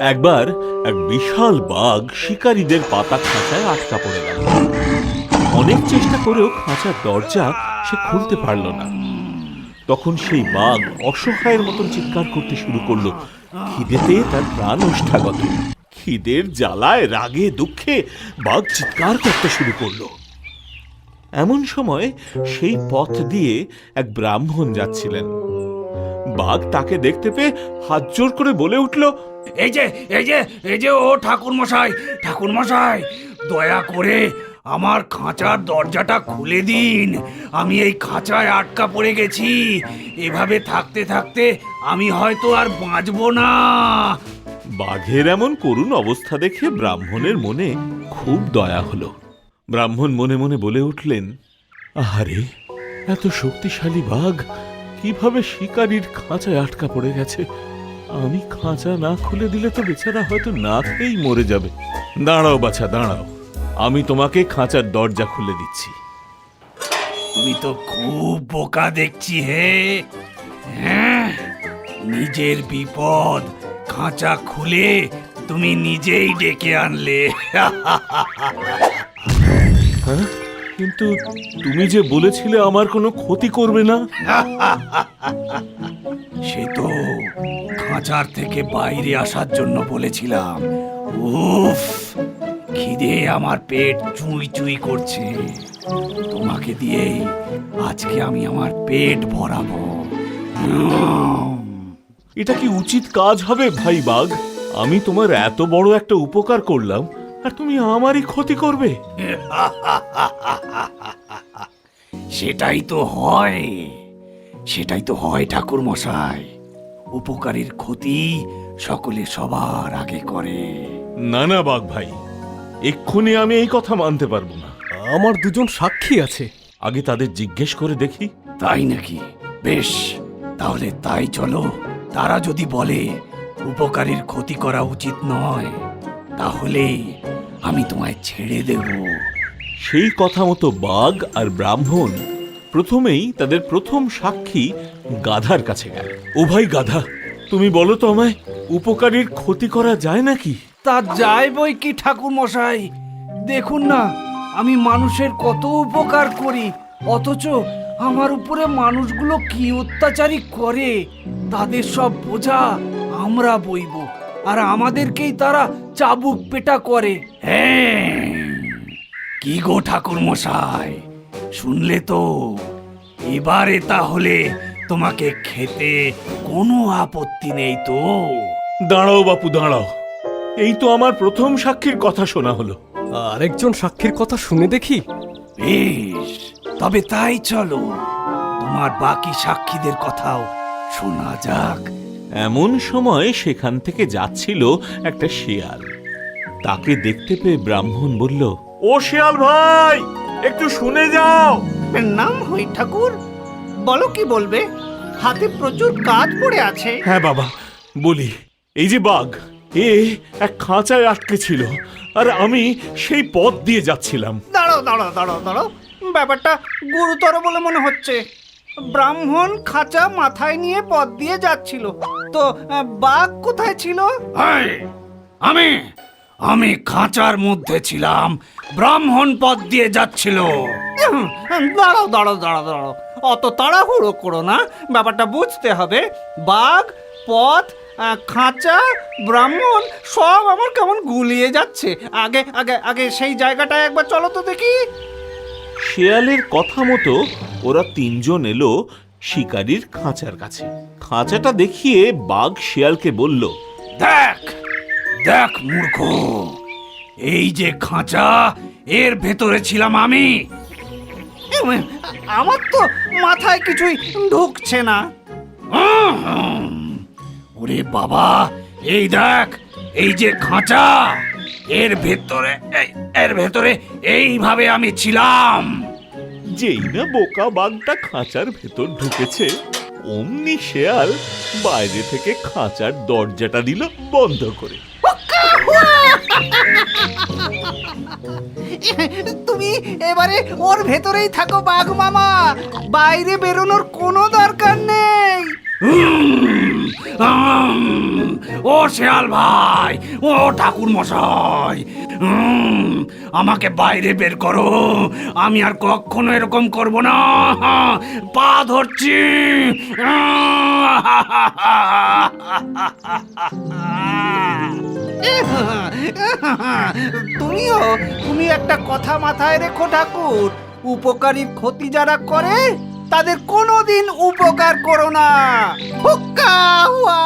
একবার এক বিশাল বাঘ শিকারীদের পাতা খাঁচায় আটকা পড়ে গেল। অনেক চেষ্টা করেও খাঁচার দরজা সে খুলতে পারল না। তখন সেই বাঘ অসহায়ের মতন চিৎকার করতে শুরু করলো। খিদেতে তার প্রাণ ওষ্ঠাগত। খিদের জ্বালায়, রাগে, দুঃখে বাঘ চিৎকার করতে শুরু করলো। এমন সময় সেই পথ দিয়ে এক ব্রাহ্মণ যাচ্ছিলেন। বাঘ তাকে দেখতে পেয়ে হাত জোর করে বলে উঠল, এই যে এই যে এই যে ও ঠাকুর মশাই, ঠাকুর মশাই, দয়া করে আমার খাঁচার দরজাটা খুলে দিন। আমি এই খাঁচায় আটকা পড়ে গেছি। এভাবে থাকতে থাকতে আমি হয়তো আর বাঁচবো না। বাঘের এমন করুণ অবস্থা দেখে ব্রাহ্মণের মনে খুব দয়া হলো। ব্রাহ্মণ মনে মনে বলে উঠলেন, আহারে, এত শক্তিশালী বাঘ কিভাবে শিকারীর খাঁচায় আটকা পড়ে গেছে। আমি খাঁচা না খুলে দিলে তো বেচারা হয়তো না খেয়েই মরে যাবে। দাঁড়াও বাছা, দাঁড়াও, আমি তোমাকে খাঁচার দরজা খুলে দিচ্ছি। তুমি তো খুব বোকা দেখছি হে। হ্যাঁ, নিজের বিপদ খাঁচা খুলে তুমি নিজেই ডেকে আনলে। হ্যাঁ, কিন্তু তুমি যে বলেছিলে আমার কোনো ক্ষতি করবে না। সে তো খাঁচার থেকে বাইরে আসার জন্য বলেছিলাম। উফ, খিদে আমার পেট চুই চুই করছে। তোমাকে দিয়ে আজকে আমি আমার পেট ভরাবো। এটা কি উচিত কাজ হবে ভাই বাঘ? আমি তোমার এত বড় একটা উপকার করলাম আর তুমি আমারই ক্ষতি করবে? সেটাই তো হয়, সেটাই তো হয় ঠাকুর মশাই। উপকারীর ক্ষতি সকলে সবার আগে করে। না না বাঘ ভাই, এক্ষুনি আমি এই কথা মানতে পারবো না। আমার দুজন সাক্ষী আছে। আগে তাদের জিজ্ঞেস করে দেখি। তাই নাকি? বেশ, তাহলে তাই চলো। তারা যদি বলে উপকারীর ক্ষতি করা উচিত নয়, তাহলে আমি তোমায় ছেড়ে দেব। সেই কথা মতো বাঘ আর ব্রাহ্মণ প্রথমেই তাদের প্রথম সাক্ষী গাধার কাছে গেল। ও ভাই গাধা, তুমি বলো তো আমায়, উপকারীর ক্ষতি করা যায় নাকি? তা যায় বই কি ঠাকুর মশাই। দেখুন না, আমি মানুষের কত উপকার করি, অথচ আমার উপরে মানুষগুলো কি অত্যাচারী করে। তাদের সব বোঝা আমরা বইব, আর আমাদেরকেই তারা চাবুক পেটা করে। হ্যাঁ, কি গো ঠাকুর মশাই, শুনলে তো? এবারে তাহলে তোমাকে খেতে কোনো আপত্তি নেই তো? দাঁড়াও বাপু, দাঁড়াও। এই তো আমার প্রথম সাক্ষীর কথা শোনা হলো। আরেকজন সাক্ষীর কথা শুনে দেখি। বেশ, তবে তাই চলো, তোমার বাকি সাক্ষীদের কথাও শোনা যাক। এমন সময় সেখান থেকে যাচ্ছিল একটা শিয়াল। তাকে দেখতে পেয়ে ব্রাহ্মণ বলল, ও শিয়াল ভাই, একটু শুনে যাও। নাম হই ঠাকুর, বলো কি বলবে? হাতে প্রচুর কাজ পড়ে আছে। হ্যাঁ বাবা, বলি, এই যে বাঘ, এ এক খাঁচায় আটকে ছিল, আর আমি সেই পথ দিয়ে যাচ্ছিলাম। দাঁড়াও দাঁড়াও দাঁড়াও দাঁড়াও, ব্যাপারটা গুরুতর বলে মনে হচ্ছে। ব্রাহ্মণ খাঁচা মাথায় নিয়ে পথ দিয়ে যাচ্ছিল, তো বাঘ কোথায় ছিল? এই, আমি আমি খাঁচার মধ্যে ছিলাম, ব্রাহ্মণ পথ দিয়ে যাচ্ছিল। দাঁড়াও দাঁড়াও দাঁড়াও দাঁড়াও, অত তাড়াহুড়ো করো না, ব্যাপারটা বুঝতে হবে। বাঘ, পথ, খাঁচা, ব্রাহ্মণ সব আমার কেমন গুলিয়ে যাচ্ছে। আগে আগে আগে সেই জায়গাটায় একবার চলো তো দেখি। শিয়ালের কথা মতো ওরা তিনজন এলো শিকারীর খাঁচার কাছে। খাঁচাটা দেখিয়ে বাঘ শিয়ালকে বলল, দেখ দেখ মূর্খ, এই যে খাঁচা, এর ভেতরে ছিলাম আমি। আমার তো মাথায় কিছুই ঢুকছে না। ওরে বাবা, এই দেখ, এই যে খাঁচা, এর ভেতরে এইভাবে আমি ছিলাম। যেই না বোকা বাঘটা খাঁচার ভেতর ঢুকেছে, অমনি শিয়াল বাইরে থেকে খাঁচার দরজাটা দিল বন্ধ করে। তুমি এবারে ওর ভেতরেই থাকো বাঘ মামা, বাইরে বেরোনোর কোনো দরকার নেই। ও শেয়াল ভাই, ও ঠাকুর মশাই, আমাকে বাইরে বের করো। আমি আর কখনো এরকম করব না। পা ধরছি। তুমি একটা কথা মাথায় রেখো ঠাকুর, উপকারীর ক্ষতি যারা করে তাদের কোনোদিন উপকার করো না। হুক্কা হুয়া।